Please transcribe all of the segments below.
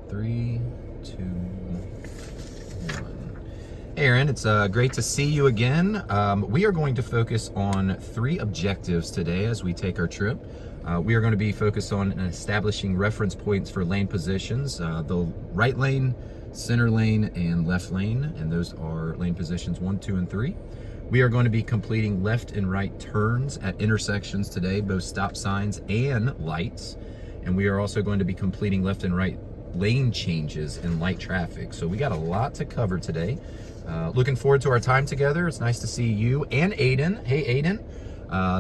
3, 2, 1. Hey Aaron, it's great to see you again. We are going to focus on 3 objectives today as we take our trip. We are going to be focused on establishing reference points for lane positions, the right lane, center lane, and left lane, and those are lane positions 1, 2, and 3. We are going to be completing left and right turns at intersections today, both stop signs and lights. And we are also going to be completing left and right lane changes in light traffic. So we got a lot to cover today. Looking forward to our time together. It's nice to see you and Aiden. Hey Aiden,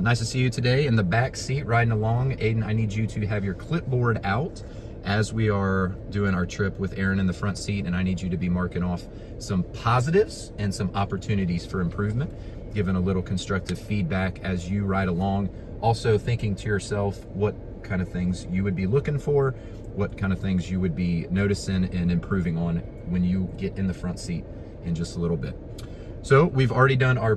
nice to see you today in the back seat riding along. Aiden, I need you to have your clipboard out as we are doing our trip with Aaron in the front seat, and I need you to be marking off some positives and some opportunities for improvement, giving a little constructive feedback as you ride along. Also thinking to yourself what kind of things you would be looking for, what kind of things you would be noticing and improving on when you get in the front seat in just a little bit. So we've already done our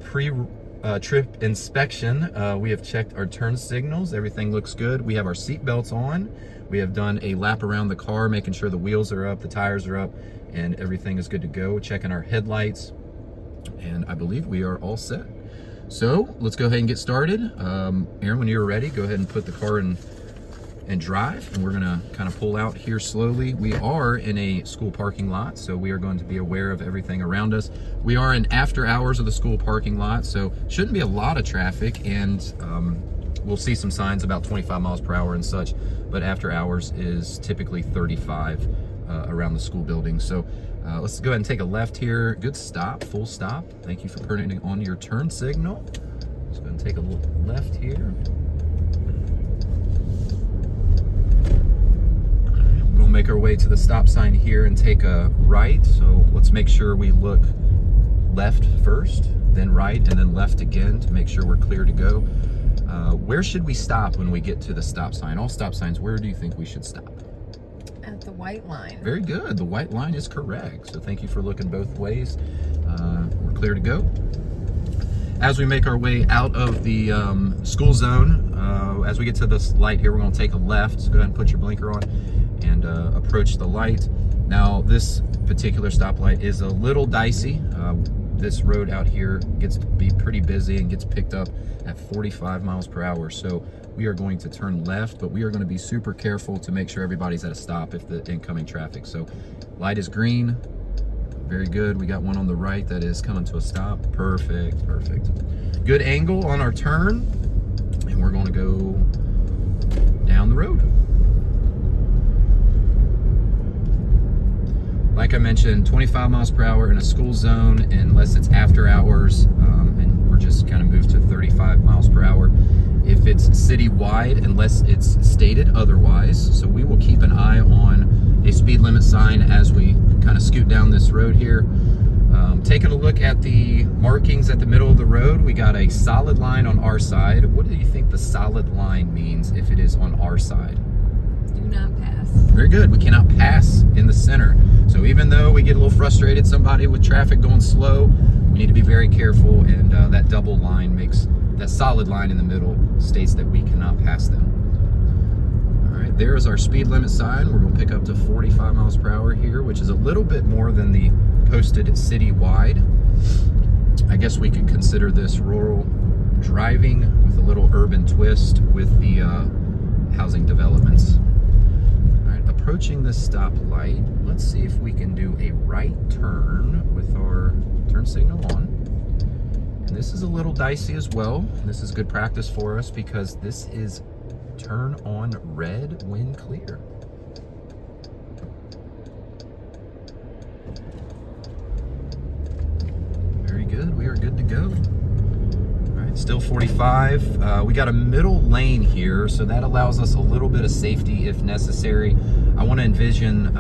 trip inspection. We have checked our turn signals. Everything looks good. We have our seat belts on. We have done a lap around the car, making sure the wheels are up, the tires are up, and everything is good to go. Checking our headlights, and I believe we are all set. So let's go ahead and get started. Aaron, when you're ready, go ahead and put the car in and drive, and we're gonna kind of pull out here slowly. We are in a school parking lot, so we are going to be aware of everything around us. We are in after hours of the school parking lot, so shouldn't be a lot of traffic, and we'll see some signs about 25 miles per hour and such, but after hours is typically 35 around the school building. So let's go ahead and take a left here. Good stop, full stop. Thank you for turning on your turn signal. Let's go ahead and take a left here. We'll make our way to the stop sign here and take a right. So let's make sure we look left first, then right, and then left again to make sure we're clear to go. Where should we stop when we get to the stop sign? All stop signs, where do you think we should stop? At the white line. Very good. The white line is correct. So thank you for looking both ways. We're clear to go. As we make our way out of the school zone, as we get to this light here, we're going to take a left. So go ahead and put your blinker on and approach the light. Now, this particular stoplight is a little dicey. This road out here gets to be pretty busy and gets picked up at 45 miles per hour. So we are going to turn left, but we are going to be super careful to make sure everybody's at a stop if the incoming traffic. So light is green. Very good. We got one on the right that is coming to a stop. Perfect, perfect. Good angle on our turn, and we're going to go down the road. Like I mentioned, 25 miles per hour in a school zone unless it's after hours, and we're just kind of moved to 35 miles per hour if it's citywide, unless it's stated otherwise. So we will keep an eye on a speed limit sign as we kind of scoot down this road here. Taking a look at the markings at the middle of the road, we got a solid line on our side. What do you think the solid line means if it is on our side? Do not pass. Very good. We cannot pass in the center. So even though we get a little frustrated, somebody with traffic going slow, we need to be very careful, and that double line makes, that solid line in the middle states that we cannot pass them. All right, there's our speed limit sign. We're going to pick up to 45 miles per hour here, which is a little bit more than the posted citywide. I guess we could consider this rural driving with a little urban twist with the housing developments. Approaching the stoplight, let's see if we can do a right turn with our turn signal on. And this is a little dicey as well. This is good practice for us because this is turn on red when clear. Very good. We are good to go. All right, still 45. We got a middle lane here, so that allows us a little bit of safety if necessary. I want to envision,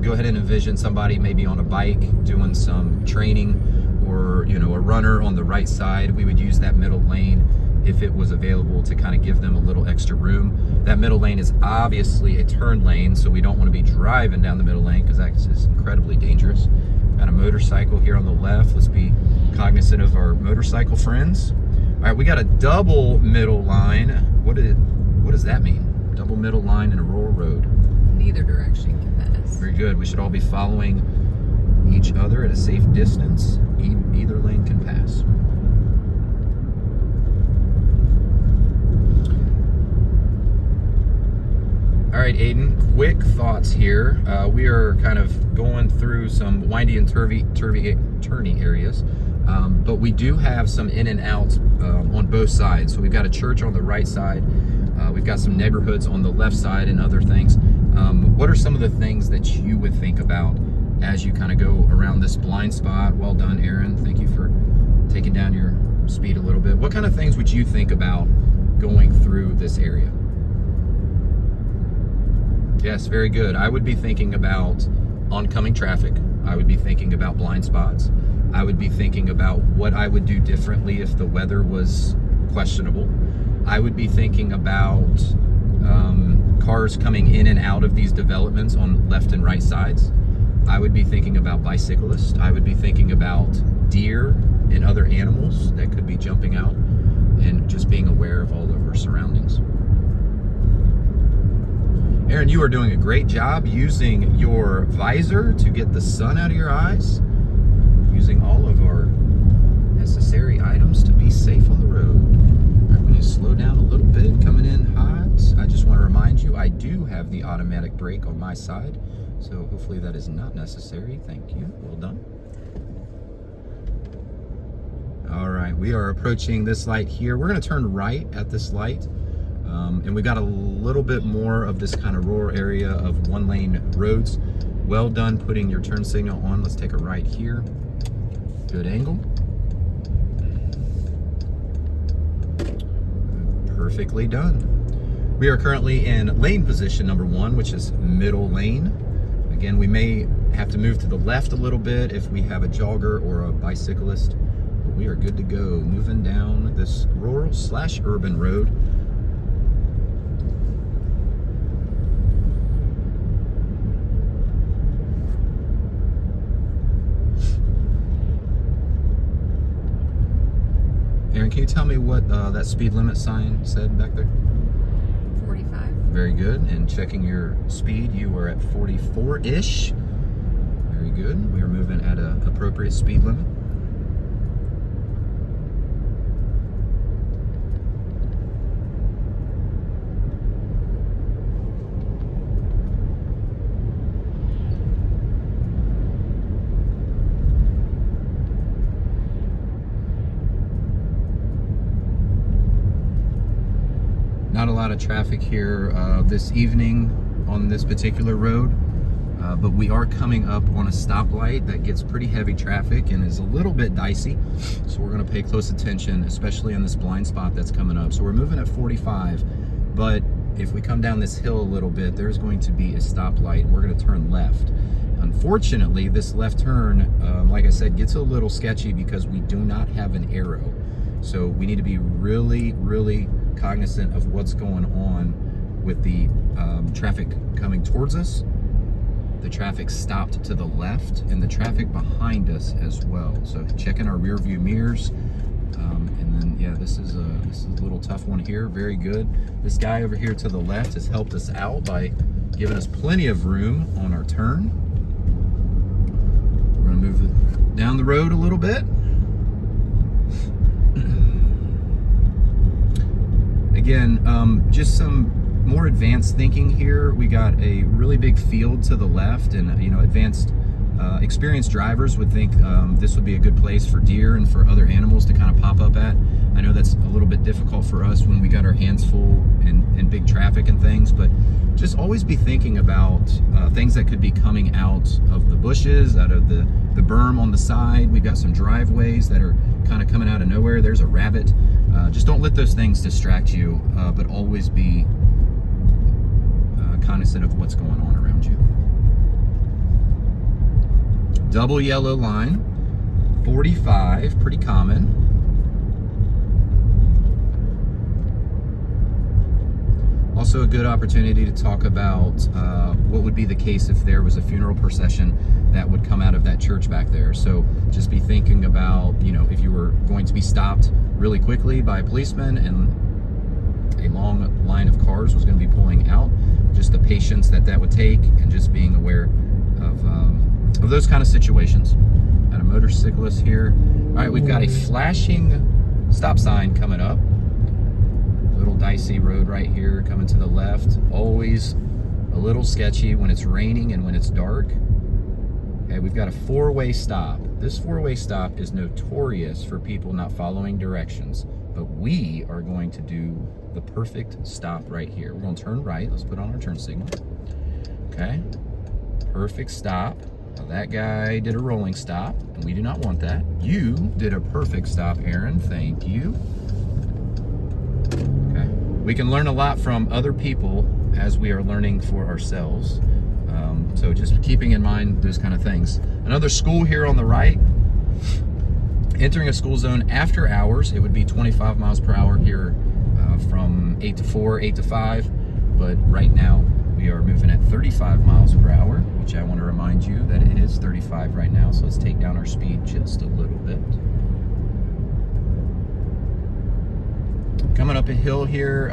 go ahead and envision somebody maybe on a bike doing some training, or a runner on the right side. We would use that middle lane if it was available to kind of give them a little extra room. That middle lane is obviously a turn lane, so we don't want to be driving down the middle lane because that is incredibly dangerous. Got a motorcycle here on the left. Let's be cognizant of our motorcycle friends. All right, we got a double middle line. What does that mean? Double middle line in a rural road. Neither direction can pass. Very good. We should all be following each other at a safe distance. Either lane can pass. All right, Aiden, quick thoughts here. We are kind of going through some windy and turny areas, but we do have some in and out on both sides. So we've got a church on the right side. We've got some neighborhoods on the left side and other things. What are some of the things that you would think about as you kind of go around this blind spot? Well done, Aaron. Thank you for taking down your speed a little bit. What kind of things would you think about going through this area? Yes, very good. I would be thinking about oncoming traffic. I would be thinking about blind spots. I would be thinking about what I would do differently if the weather was questionable. I would be thinking about cars coming in and out of these developments on left and right sides. I would be thinking about bicyclists. I would be thinking about deer and other animals that could be jumping out, and just being aware of all of our surroundings. Aaron, you are doing a great job using your visor to get the sun out of your eyes, using all of our necessary items to be safe on the road. I'm going to slow down a little bit, coming in hot. I just want to remind you, I do have the automatic brake on my side, so hopefully that is not necessary. Thank you. Well done. All right, we are approaching this light here. We're going to turn right at this light. And we got a little bit more of this kind of rural area of one-lane roads. Well done putting your turn signal on. Let's take a right here. Good angle. Perfectly done. We are currently in lane position number 1, which is middle lane. Again, we may have to move to the left a little bit if we have a jogger or a bicyclist. But we are good to go. Moving down this rural/urban road. Aaron, can you tell me what that speed limit sign said back there? 45. Very good. And checking your speed, you were at 44-ish. Very good. We are moving at an appropriate speed limit. Not a lot of traffic here this evening on this particular road, but we are coming up on a stoplight that gets pretty heavy traffic and is a little bit dicey, so we're going to pay close attention, especially on this blind spot that's coming up. So we're moving at 45, but if we come down this hill a little bit, there's going to be a stoplight. We're going to turn left. Unfortunately, this left turn, like I said, gets a little sketchy because we do not have an arrow. So we need to be really, really cognizant of what's going on with the traffic coming towards us. The traffic stopped to the left, and the traffic behind us as well. So checking our rear view mirrors. And then, yeah, this is a little tough one here. Very good. This guy over here to the left has helped us out by giving us plenty of room on our turn. We're gonna move it down the road a little bit. Again, just some more advanced thinking here. We got a really big field to the left, and advanced experienced drivers would think this would be a good place for deer and for other animals to kind of pop up at. I know that's a little bit difficult for us when we got our hands full in big traffic and things, but just always be thinking about things that could be coming out of the bushes, out of the berm on the side. We've got some driveways that are kind of coming out of nowhere. There's a rabbit. Just don't let those things distract you, but always be cognizant of what's going on around you. Double yellow line, 45, pretty common. Also a good opportunity to talk about what would be the case if there was a funeral procession that would come out of that church back there. So just be thinking about, if you were going to be stopped really quickly by a policeman and a long line of cars was going to be pulling out, just the patience that would take, and just being aware those kind of situations. Got a motorcyclist here. All right, we've got a flashing stop sign coming up. Little dicey road right here coming to the left. Always a little sketchy when it's raining and when it's dark. Okay, we've got a four-way stop. This four-way stop is notorious for people not following directions, but we are going to do the perfect stop right here. We're going to turn right. Let's put on our turn signal. Okay, perfect stop. Now that guy did a rolling stop, and we do not want that. You did a perfect stop, Aaron. Thank you. Okay, we can learn a lot from other people as we are learning for ourselves. So just keeping in mind those kind of things. Another school here on the right. Entering a school zone after hours, it would be 25 miles per hour here from 8 to 4, 8 to 5. But right now, we are moving at 35 miles per hour, which I want to remind you that it is 35 right now. So let's take down our speed just a little bit. Coming up a hill here,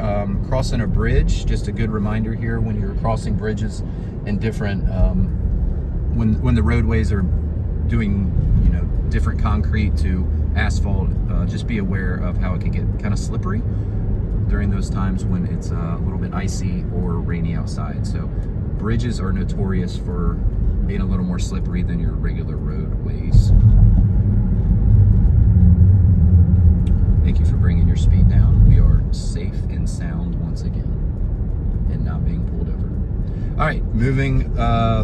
crossing a bridge. Just a good reminder here when you're crossing bridges and different, when the roadways are doing, different concrete to asphalt, just be aware of how it can get kind of slippery during those times when it's a little bit icy or rainy outside. So bridges are notorious for being a little more slippery than your regular roadways. Thank you for bringing your speed down. We are safe and sound once again and not being pulled over. All right, moving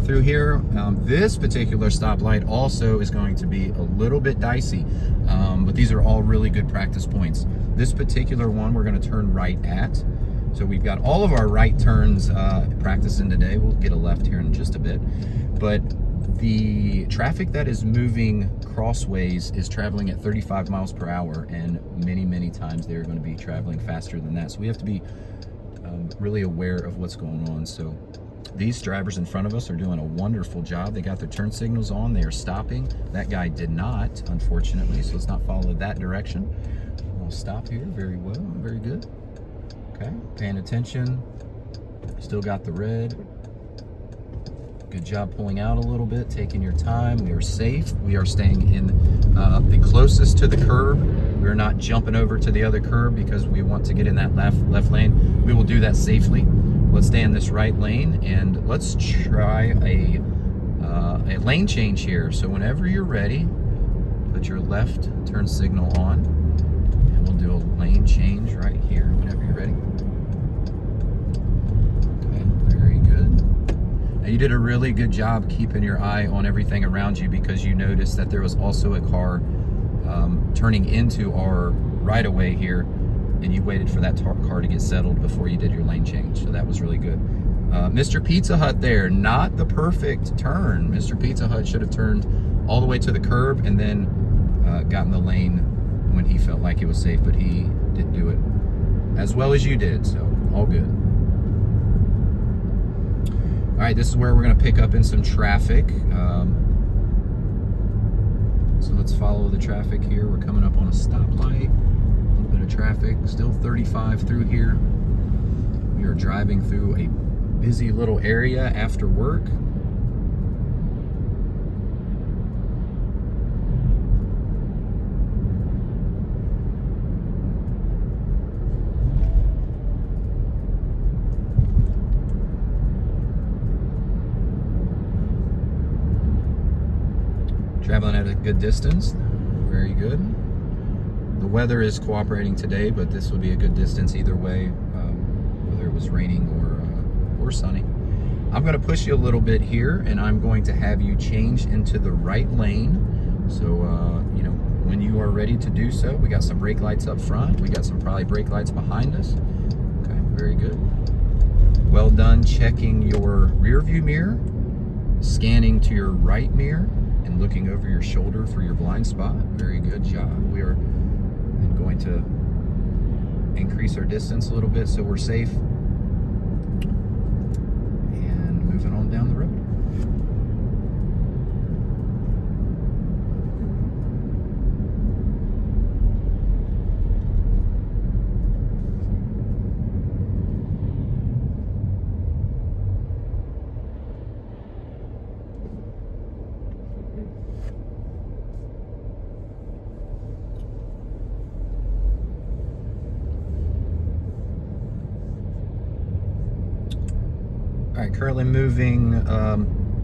through here. This particular stoplight also is going to be a little bit dicey, but these are all really good practice points. This particular one we're going to turn right at. So we've got all of our right turns practicing today. We'll get a left here in just a bit. But the traffic that is moving crossways is traveling at 35 miles per hour, and many times they're going to be traveling faster than that. So we have to be really aware of what's going on. So these drivers in front of us are doing a wonderful job. They got their turn signals on. They are stopping. That guy did not, unfortunately, so let's not follow that direction. We'll stop here. Very well. Very good. Okay, paying attention. Still got the red. Good job pulling out a little bit, taking your time. We are safe. We are staying in the closest to the curb. We're not jumping over to the other curb because we want to get in that left lane. We will do that safely. Let's stay in this right lane, and let's try a lane change here. So whenever you're ready, put your left turn signal on, and we'll do a lane change right here whenever you're ready. Okay, very good. Now you did a really good job keeping your eye on everything around you, because you noticed that there was also a car turning into our right-of-way here, and you waited for that car to get settled before you did your lane change. So that was really good. Mr. Pizza Hut there, not the perfect turn. Mr. Pizza Hut should have turned all the way to the curb and then gotten the lane when he felt like it was safe, but he didn't do it as well as you did, so all good. All right, this is where we're gonna pick up in some traffic. So let's follow the traffic here. We're coming up on a stoplight. Traffic, still 35 through here. We are driving through a busy little area after work. Traveling at a good distance. Very good. The weather is cooperating today, but this would be a good distance either way, whether it was raining or sunny. I'm going to push you a little bit here, and I'm going to have you change into the right lane. So, when you are ready to do so, we got some brake lights up front. We got some probably brake lights behind us. Okay, very good. Well done checking your rear view mirror, scanning to your right mirror, and looking over your shoulder for your blind spot. Very good job. We are going to increase our distance a little bit so we're safe, and moving on down the road. right, currently moving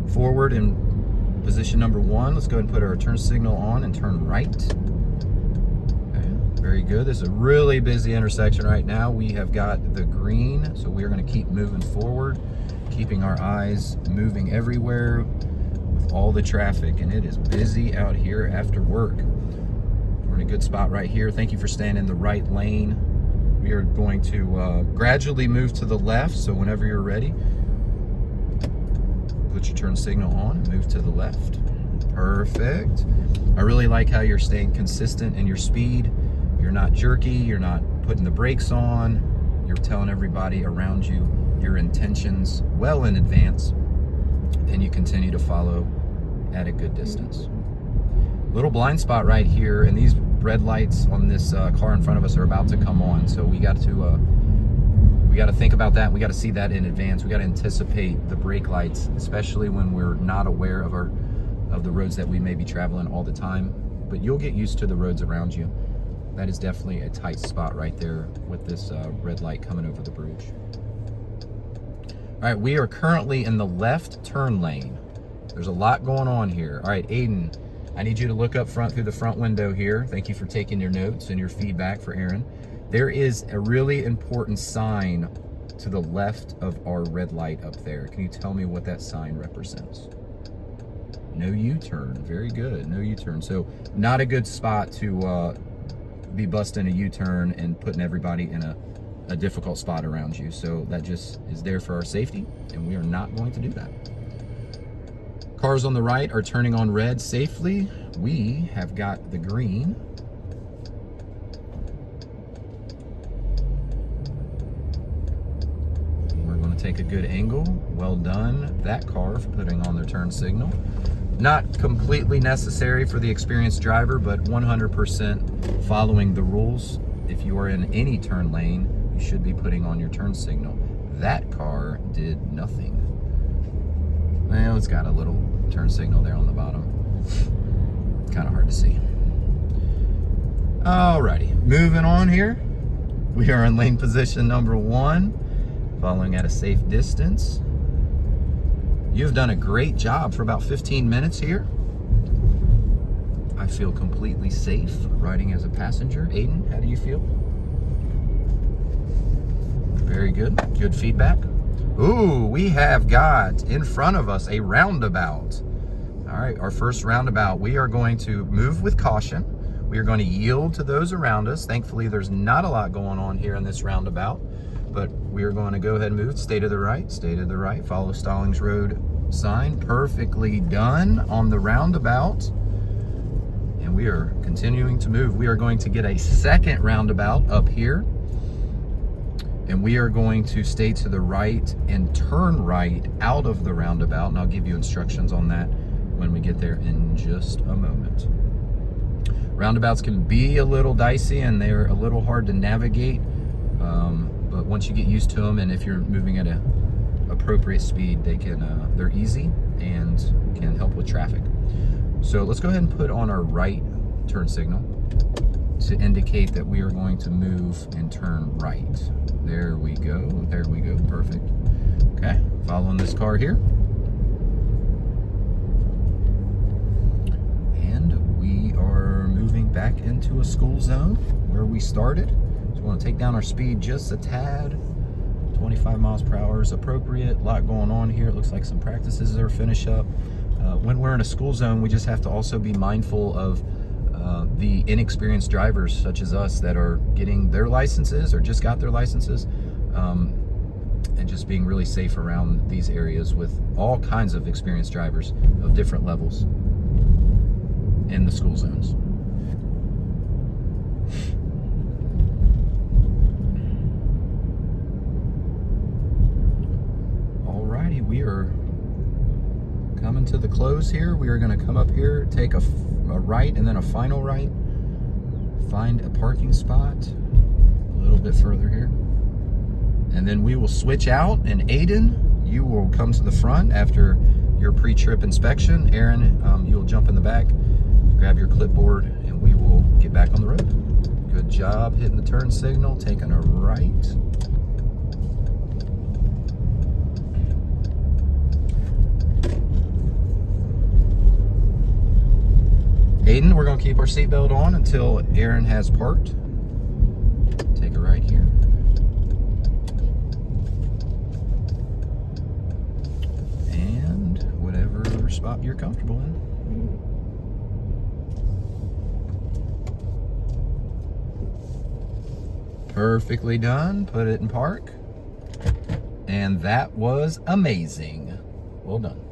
forward in position number 1. Let's go ahead and put our turn signal on and turn right. Okay, very good. This is a really busy intersection right now. We have got the green, so we're going to keep moving forward, keeping our eyes moving everywhere with all the traffic, and it is busy out here after work. We're in a good spot right here. Thank you for staying in the right lane. We are going to gradually move to the left, so whenever you're ready, put your turn signal on and move to the left. Perfect. I really like how you're staying consistent in your speed. You're not jerky, you're not putting the brakes on. You're telling everybody around you your intentions well in advance, and you continue to follow at a good distance. Little blind spot right here, and these red lights on this car in front of us are about to come on, so we got to think about that. We got to see that in advance. We got to anticipate the brake lights, especially when we're not aware of the roads that we may be traveling all the time. But you'll get used to the roads around you. That is definitely a tight spot right there with this red light coming over the bridge. All right, we are currently in the left turn lane. There's a lot going on here. All right, Aiden, I need you to look up front through the front window here. Thank you for taking your notes and your feedback for Aaron. There is a really important sign to the left of our red light up there. Can you tell me what that sign represents? No U-turn. Very good. No U-turn. So not a good spot to be busting a U-turn and putting everybody in a difficult spot around you. So that just is there for our safety, and we are not going to do that. Cars on the right are turning on red safely. We have got the green. Take a good angle. Well done, that car, for putting on their turn signal. Not completely necessary for the experienced driver, but 100% following the rules. If you are in any turn lane, you should be putting on your turn signal. That car did nothing. Well, it's got a little turn signal there on the bottom. Kind of hard to see. Alrighty, moving on here. We are in lane position number 1. Following at a safe distance. You've done a great job for about 15 minutes here. I feel completely safe riding as a passenger. Aiden, how do you feel? Very good. Good feedback. Ooh, we have got in front of us a roundabout. All right, our first roundabout. We are going to move with caution. We are going to yield to those around us. Thankfully, there's not a lot going on here in this roundabout. But we are going to go ahead and move. Stay to the right, stay to the right. Follow Stallings Road sign. Perfectly done on the roundabout. And we are continuing to move. We are going to get a second roundabout up here. And we are going to stay to the right and turn right out of the roundabout. And I'll give you instructions on that when we get there in just a moment. Roundabouts can be a little dicey and they're a little hard to navigate. But once you get used to them, and if you're moving at an appropriate speed, they're easy and can help with traffic. So let's go ahead and put on our right turn signal to indicate that we are going to move and turn right. There we go. There we go. Perfect. Okay. Following this car here. And we are moving back into a school zone where we started. So we want to take down our speed just a tad. 25 miles per hour is appropriate. A lot going on here. It looks like some practices are finished up. When we're in a school zone, we just have to also be mindful of the inexperienced drivers such as us that are getting their licenses or just got their licenses, and just being really safe around these areas with all kinds of experienced drivers of different levels in the school zones. Alrighty, we are coming to the close here. We are going to come up here, take a right and then a final right, find a parking spot a little bit further here, and then we will switch out. And Aiden, you will come to the front after your pre-trip inspection. Aaron, you'll jump in the back, grab your clipboard, and we will get back on the road. Good job hitting the turn signal, taking a right. Aiden, we're gonna keep our seatbelt on until Aaron has parked. Take a right here. And whatever spot you're comfortable in. Perfectly done. Put it in park. And that was amazing. Well done.